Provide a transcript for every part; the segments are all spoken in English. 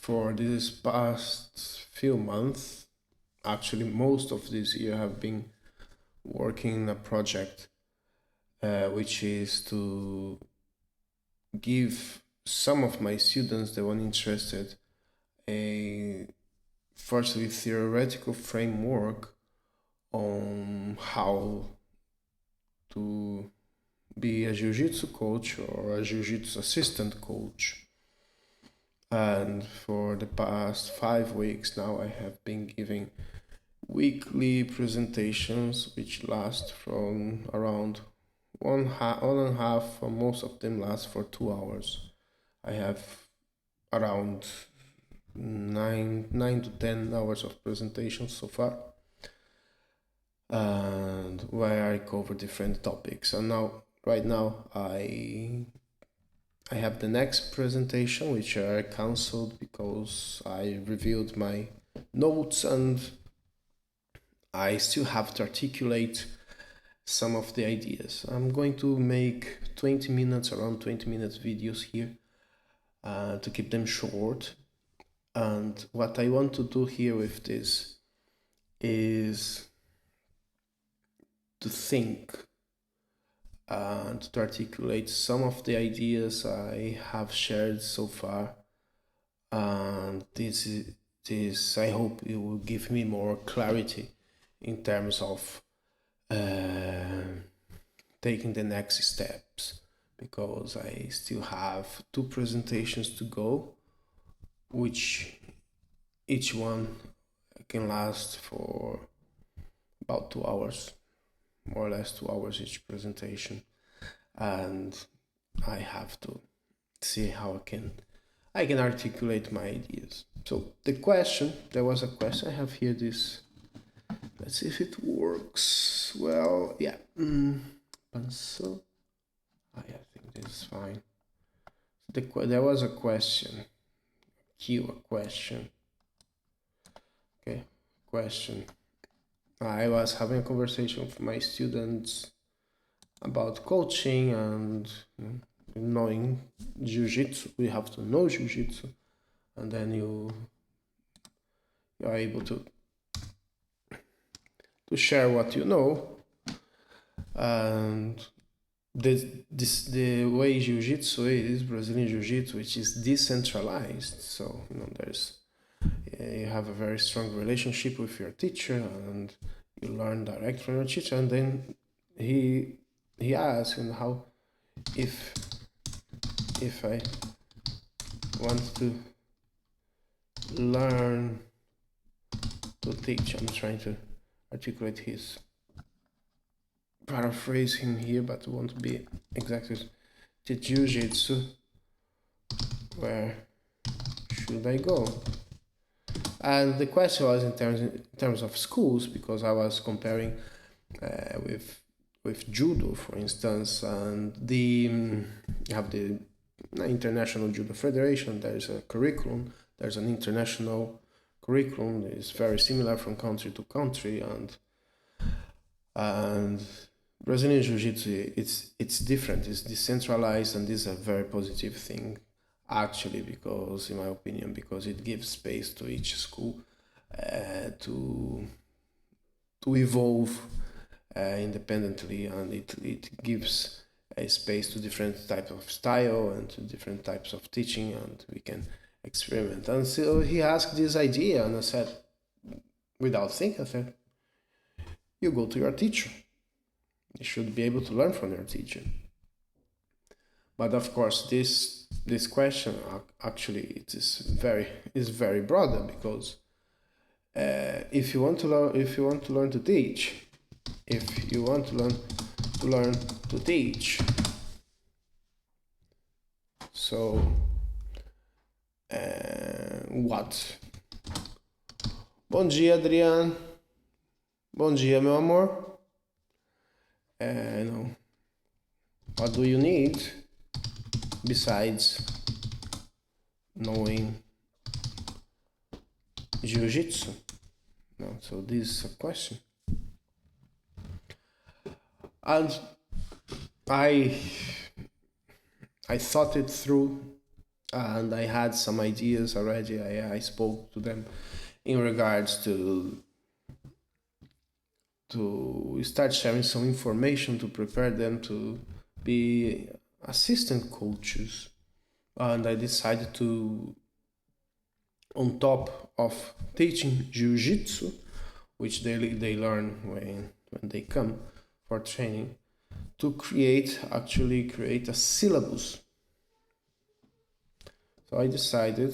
for this past few months, actually most of this year, have been working in a project which is to give some of my students, the one interested, a firstly theoretical framework on how to be a jiu-jitsu coach or a jiu-jitsu assistant coach. And for the past 5 weeks now, I have been giving weekly presentations which last from around one and a half, or most of them last for 2 hours. I have around nine to 10 hours of presentations so far, and where I cover different topics. And right now, I have the next presentation, which I cancelled because I reviewed my notes and I still have to articulate some of the ideas. I'm going to make around 20 minutes videos here to keep them short. And what I want to do here with this is to think and to articulate some of the ideas I have shared so far. And this I hope it will give me more clarity in terms of taking the next steps, because I still have 2 presentations to go, which each one can last for about 2 hours, more or less 2 hours each presentation, and I have to see how I can articulate my ideas. So there was a question. I have here this. Let's see if it works. Well, yeah. Pencil. I think this is fine. There was a question. A question. Okay, question. I was having a conversation with my students about coaching and knowing jiu-jitsu. We have to know jiu-jitsu, and then you are able to share what you know. And the way jiu-jitsu is, Brazilian jiu-jitsu, which is decentralized, so you have a very strong relationship with your teacher and you learn direct from your teacher. And then he asks, how if I want to learn to teach. I'm trying to articulate his, paraphrase him here, but it won't be exactly. The jiu-jitsu, where should I go? And the question was in terms of schools, because I was comparing with judo, for instance, and you have the International Judo Federation. There's a curriculum. There's an international curriculum. It's very similar from country to country, and Brazilian Jiu-Jitsu, it's different. It's decentralized, and this is a very positive thing, actually, because, in my opinion, because it gives space to each school to evolve independently, and it gives a space to different types of style and to different types of teaching, and we can experiment. And so he asked this idea, and I said, without thinking, I said, you go to your teacher. You should be able to learn from your teacher. But of course, this question actually is very broader, because if you want to learn to teach, so what? Bom dia, Adriano. Bom dia, meu amor. What do you need besides knowing jiu-jitsu? No, so this is a question. And I thought it through and I had some ideas already. I spoke to them in regards to start sharing some information to prepare them to be assistant coaches. And I decided to, on top of teaching Jiu Jitsu, which they learn when they come for training, to create a syllabus. So I decided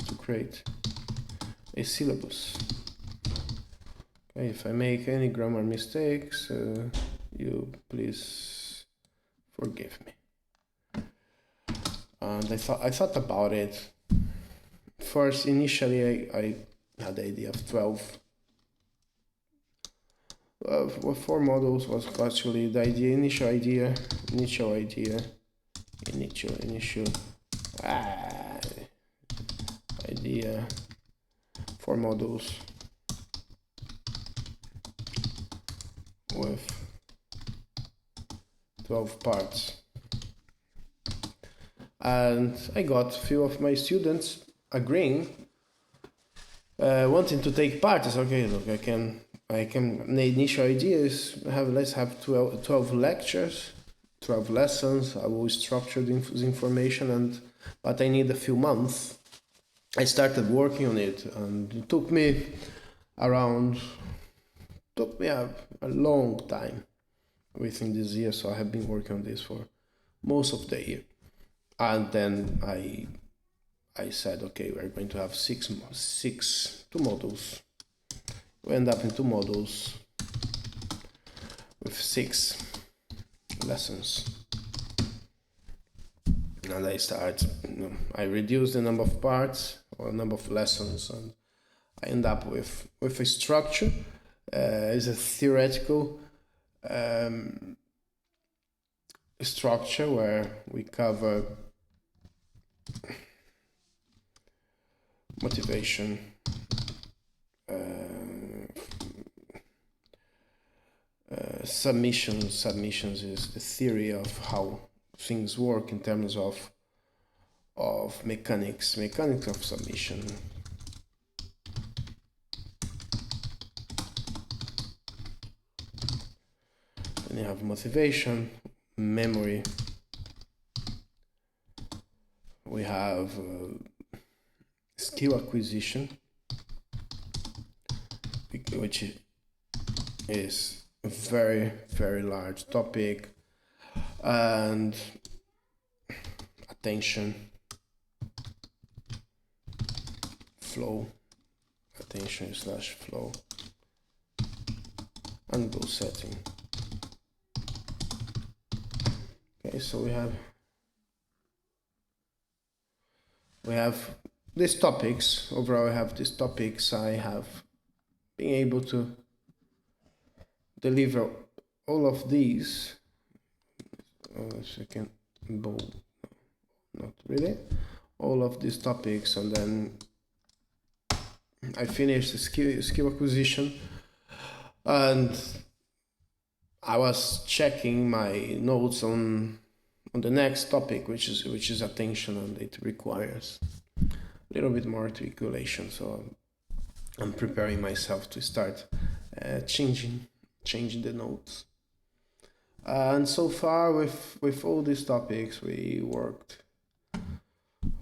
to create a syllabus. Okay, if I make any grammar mistakes, you please forgive me. And I thought about it. First, initially, I had the idea of 12. 4 models was actually the initial idea, 4 models with 12 parts. And I got a few of my students agreeing, wanting to take part. It's okay, look, I can, the initial idea is let's have 12 lectures, 12 lessons. I will structure the information, but I need a few months. I started working on it, and it took me a long time within this year. So I have been working on this for most of the year. And then I said, okay, we're going to have 2 models. We end up in 2 models with 6 lessons. And I reduce the number of parts or number of lessons, and I end up with a structure. It's a theoretical structure where we cover motivation, submissions is the theory of how things work in terms of mechanics of submission. Then you have motivation, memory. We have skill acquisition, which is a very, very large topic, and attention, flow, attention/flow, and goal setting. Okay, so we have these topics. Overall, I have these topics. I have been able to deliver all of these. Not really. All of these topics, and then I finished the skill acquisition, and I was checking my notes on the next topic, which is attention, and it requires a little bit more articulation. So I'm preparing myself to start changing the notes. And so far with all these topics, we worked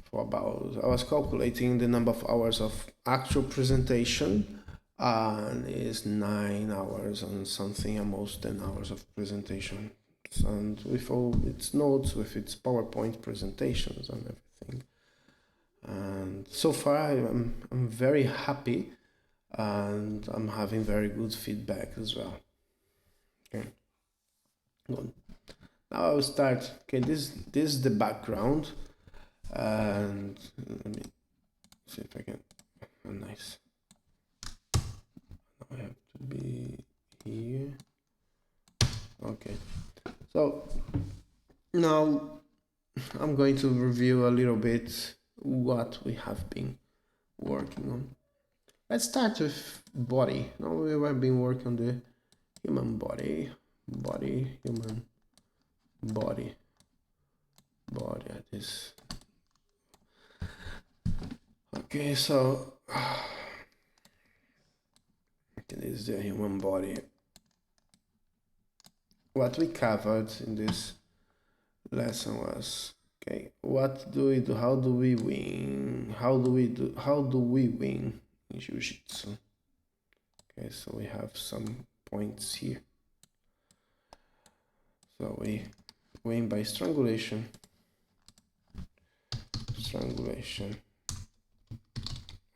for about, I was calculating the number of hours of actual presentation, and it's 9 hours and something, almost 10 hours of presentation, and with all its notes, with its PowerPoint presentations and everything. And so far I'm very happy, and I'm having very good feedback as well. Okay, good. Now I will start. Okay, this is the background, and let me see if I can. Oh, nice. Now I have to be here. Okay, so now I'm going to review a little bit what we have been working on. Let's start with body. Now we have been working on the human body. body, human body, this. Okay, so this is the human body. What we covered in this lesson was, okay, what do we do? How do we win? How do we win in Jiu Jitsu? Okay, so we have some points here. So we win by strangulation,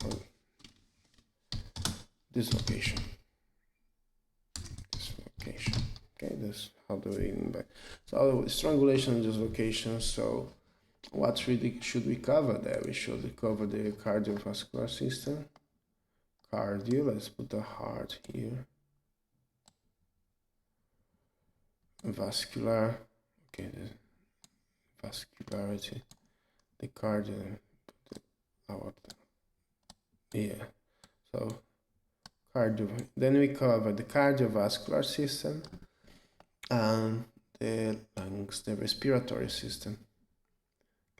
or dislocation. Okay, that's how do we win by. So strangulation and dislocation. So what really should we cover there? We should cover the cardiovascular system. Cardio, let's put the heart here. Vascular, okay, the vascularity, the cardio, yeah, so cardio. Then we cover the cardiovascular system and the lungs, the respiratory system.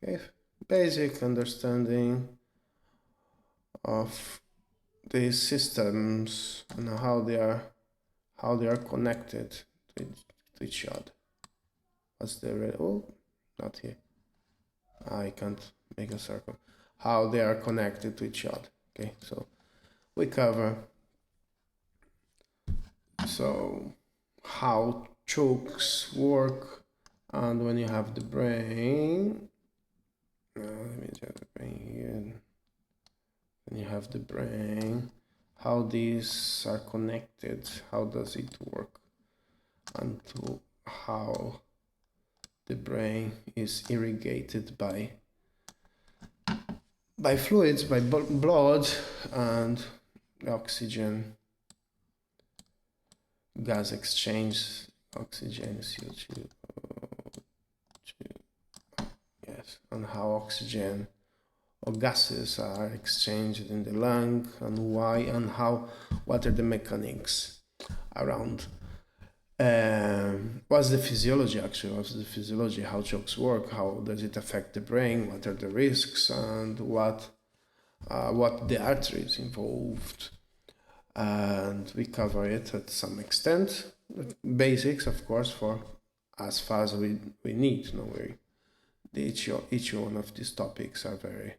Okay, basic understanding of these systems and how they are connected to each other. What's the not here. I can't make a circle. How they are connected to each other. Okay, so we cover how chokes work, and when you have the brain, let me just the brain here. When you have the brain, how these are connected, how does it work, and to how the brain is irrigated by fluids, by blood and oxygen, gas exchange, oxygen, CO2, yes, and how oxygen or gases are exchanged in the lung, and why, and how, what are the mechanics around. What's the physiology actually? What's the physiology? How chokes work? How does it affect the brain? What are the risks? And what the arteries involved? And we cover it at some extent. Basics, of course, for as far as we need. No worry. Each one of these topics are very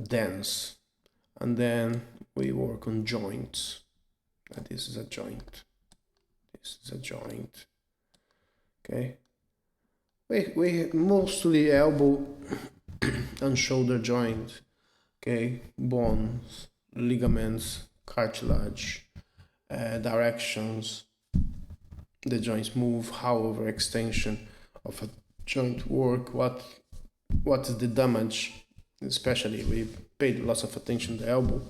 dense. And then we work on joints. And this is a joint. This is a joint. Okay. We mostly elbow and shoulder joint. Okay, bones, ligaments, cartilage, directions. The joints move. How overextension of a joint work. What is the damage? Especially we paid lots of attention to the elbow.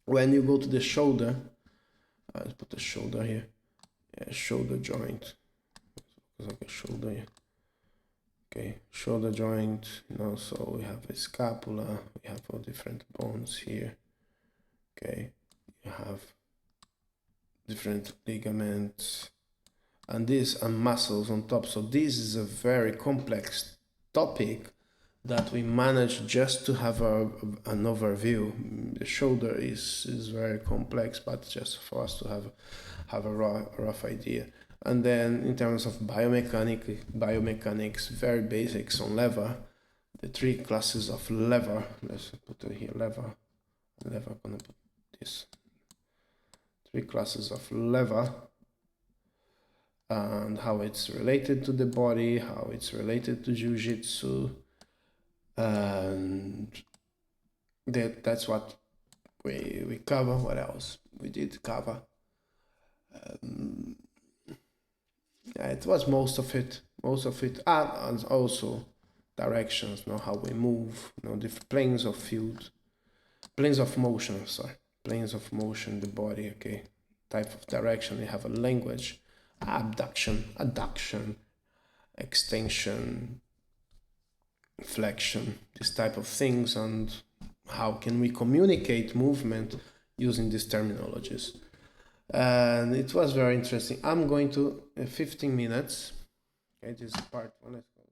When you go to the shoulder, let's put the shoulder here. Yeah, shoulder joint. Like a shoulder here. Okay, shoulder joint, so we have a scapula, we have all different bones here. Okay, you have different ligaments, and these are muscles on top. So this is a very complex topic that we managed just to have an overview. The shoulder is very complex, but just for us to have a rough idea. And then in terms of biomechanics, very basics on lever, the 3 classes of lever. Let's put it here, lever, gonna put this. 3 classes of lever, and how it's related to the body, how it's related to Jiu Jitsu, and that's what we cover. What else we did cover? Yeah, it was most of it, and also directions, how we move, different planes of motion, the body, okay, type of direction. You have a language, abduction, adduction, extension, flexion, this type of things, and how can we communicate movement using these terminologies. and it was very interesting. I'm going to 15 minutes. Okay, this is part one. Let's go.